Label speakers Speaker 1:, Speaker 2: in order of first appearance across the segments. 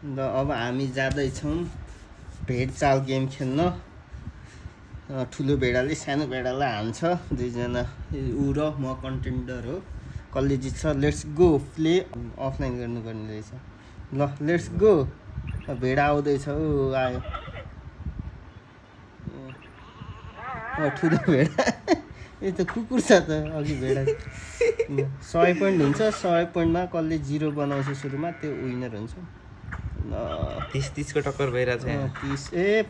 Speaker 1: ल अब हामी जाँदैछौँ भेडचाल गेम खेल्न। ठुलो भेडाले सानो भेडालाई हान्छ, दुईजना ऊ र म कन्टेन्डर हो। कसले जित्छ? Let's go play. अफलाइन गर्नुपर्ने रहेछ। ल लेट्स गो। भेडा आउँदैछ। ऊ आयो ठुलो भेडा। यो त कुकुर छ त अघि भेडा। 100 पोइन्ट हुन्छ। 100 पोइन्टमा कसले 0 बनाउँछ सुरुमा त्यो विनर हुन्छ।
Speaker 2: 30 को टक्कर भइरहेछ यहाँ।
Speaker 1: 30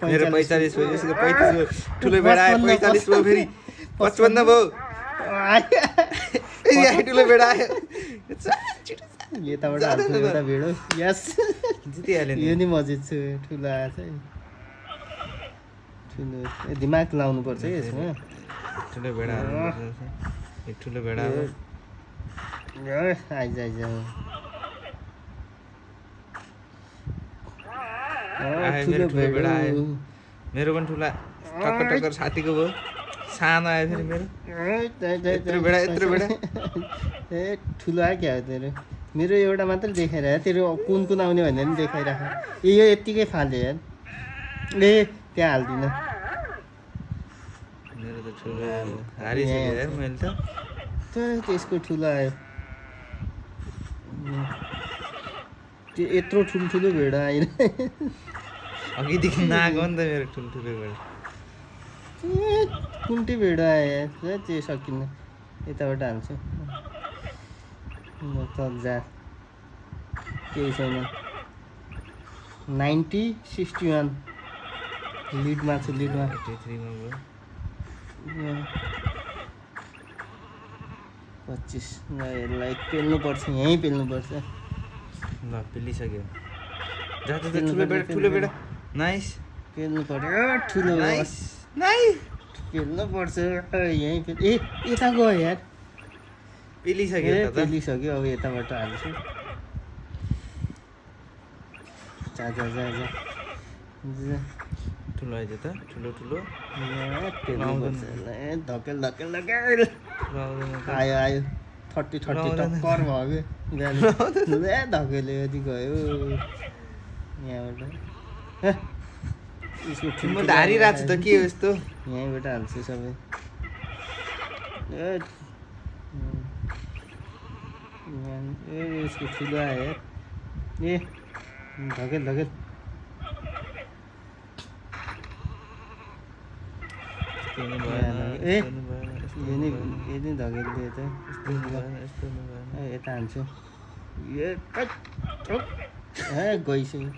Speaker 2: मेरो 45 भयो, यसको 35 भयो। ठुलो भेडा आयो 45 भयो, फेरि 55 भयो। फेरि आयो ठुलो भेडा आयो।
Speaker 1: यताबाट हाल्छ एउटा भेडो। यस
Speaker 2: जितिहाल्यो नि।
Speaker 1: यो नि म जित्छु। ठुलो आएछ है। ठुलो दिमाग लाउनुपर्छ है यसमा।
Speaker 2: ठुलो भेडा यो ठुलो भेडा हो।
Speaker 1: आइज आइज
Speaker 2: ठुलो भेडा आयो। मेरो पनि ठुला टक्कर टक्कर साथीको भयो। सानो आयो फेरि मेरो। यत्रो भेडा यत्रो भेडा।
Speaker 1: ए ठुलो आयो क्या तेरो? मेरो एउटा मात्र देखाइरह। तेरो कुन कुन आउने भनेर पनि देखाइरह। यो यत्तिकै फाल्यो यार। ए त्यहाँ हाल्दिनँ।
Speaker 2: मेरो त ठुलो हारिसक्यो यार मैले त।
Speaker 1: त्यसको ठुलो आयो। त्यो यत्रो ठुल्ठुलो भेडा आएन।
Speaker 2: अघिदेखि नआएको नि त मेरो ठुल्ठुलो भेडा।
Speaker 1: कुन्टी भेडा आयो त्यो सकिन्न। यताबाट हाल्छु त जा। केही छैन। 90-61 लिडमा छु। लिडमा
Speaker 2: 83 मा भयो।
Speaker 1: 25 यसलाई पेल्नुपर्छ। यहीँ पेल्नुपर्छ।
Speaker 2: ल पेलिसक्यो। जा जा ठुलो भेडा ठुलो भेडा। नाइस।
Speaker 1: पेल्नु पर्यो। ठुलो
Speaker 2: नाइस नाइस।
Speaker 1: पेल्नुपर्छ। यहीँ ए यता गयो यार।
Speaker 2: पेलिसक्यो त।
Speaker 1: पेलिसक्यो। अब यताबाट हाल्छु। जा जा जा जा।
Speaker 2: ठुलो आइज त। ठुलो ठुलो
Speaker 1: धकेल धकेल धकेल। आयो आयो। 30 टक्कर भयो। धकेल्यो यति गयो यहाँबाट।
Speaker 2: म त हारिरहेको छु त के हो यस्तो।
Speaker 1: यहीँबाट हाल्छु सबै। यसको ठुलो आयो ए धकेल धकेल। ए यो नि धकेलिदियो त। यता हाल्छु। गइसक्यो।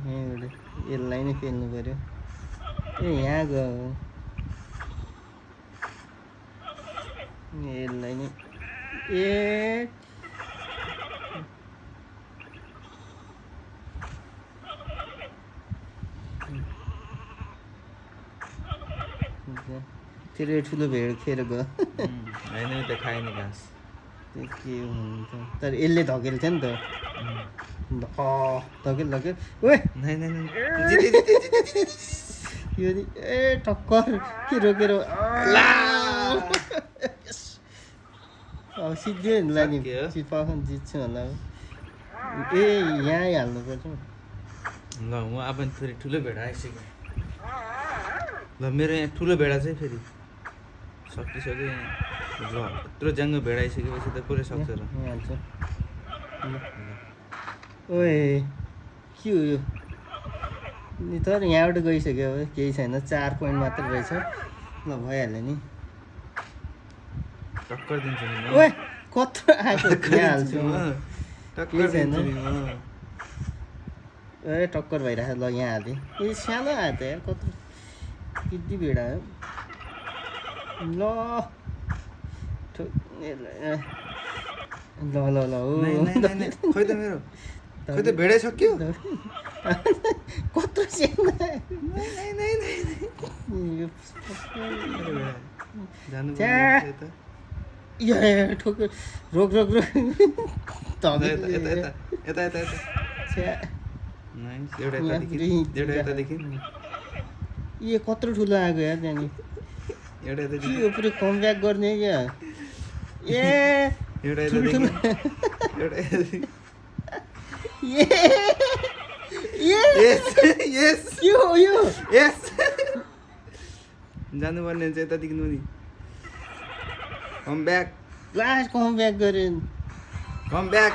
Speaker 1: यहीँबाट यसलाई नै पेल्नु पऱ्यो। ए यहाँ गयो। यसलाई नै ए तेरो ठुलो भेड खेर गयो।
Speaker 2: होइन त खाएन घाँस।
Speaker 1: त्यो के हुन्छ तर यसले धकेल्थ्यो नि त। धकेल धकेल। ओए यो नि ए टक्कर के रोकेर अब सिद्धि होला नि। चिपाउन जित्छु होला। ए यहीँ हाल्नुपर्छ।
Speaker 2: ल म अब फेरि ठुलो भेडा आइसक्यो। ल मेरो यहाँ ठुलो भेडा चाहिँ फेरि सकिसक्यो यहाँ। ल यत्रो ज्याङ्गो भेडा आइसकेपछि त कसले सक्छ र।
Speaker 1: ओए के हो यो? तर यहाँबाट गइसक्यो। अब केही छैन। 4 पोइन्ट मात्र रहेछ। ल भइहाल्यो नि।
Speaker 2: टक्कर दिन्छु नि।
Speaker 1: ओए कत्रो आएको यहाँ हाल्छु।
Speaker 2: टक्कर दिन्छु नि म।
Speaker 1: ए टक्कर भइरहेको। ल यहाँ हालेँ। ए सानो आयो त यार। कत्रो किड्डी भेडा हो। ल ल ल ल
Speaker 2: खै त मेरो खै त भेडै सक्यो।
Speaker 1: कत्रो सानो ठोक्यो। रोक रोक रोक।
Speaker 2: यता यता यतादेखि
Speaker 1: ए कत्रो ठुलो आएको यार त्यहाँनिर। के हो पुरै कमब्याक गर्ने क्या। ए
Speaker 2: एउटा यता
Speaker 1: ठुल्ठुलो।
Speaker 2: देखि एउटा यता-
Speaker 1: Yes!
Speaker 2: यस
Speaker 1: के हो यो?
Speaker 2: यस जानुपर्ने हुन्छ यतादेखि मुनि come back
Speaker 1: last come back गऱ्यो
Speaker 2: कम ब्याक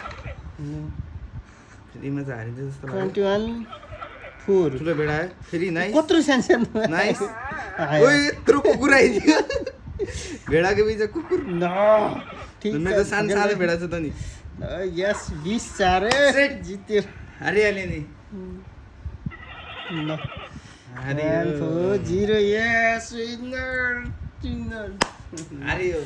Speaker 2: फेरिमा चाहिँ हारिन्छ जस्तो लाग्यो
Speaker 1: 21 4
Speaker 2: ठुलो भेडा आयो फेरि नाइस
Speaker 1: कत्रो सानो
Speaker 2: नाइस
Speaker 1: आयो।
Speaker 2: ओइ यत्रो कुकुर आइदियो भेडाको बिच कुकुर
Speaker 1: न ठीक
Speaker 2: मेरो त सानो सानो भेडा छ त नि
Speaker 1: यस 20 4
Speaker 2: Shit.
Speaker 1: जित्यो
Speaker 2: हारिहाल्यो नि
Speaker 1: ल
Speaker 2: हारियो
Speaker 1: 0 यस विनर विनर
Speaker 2: हारियो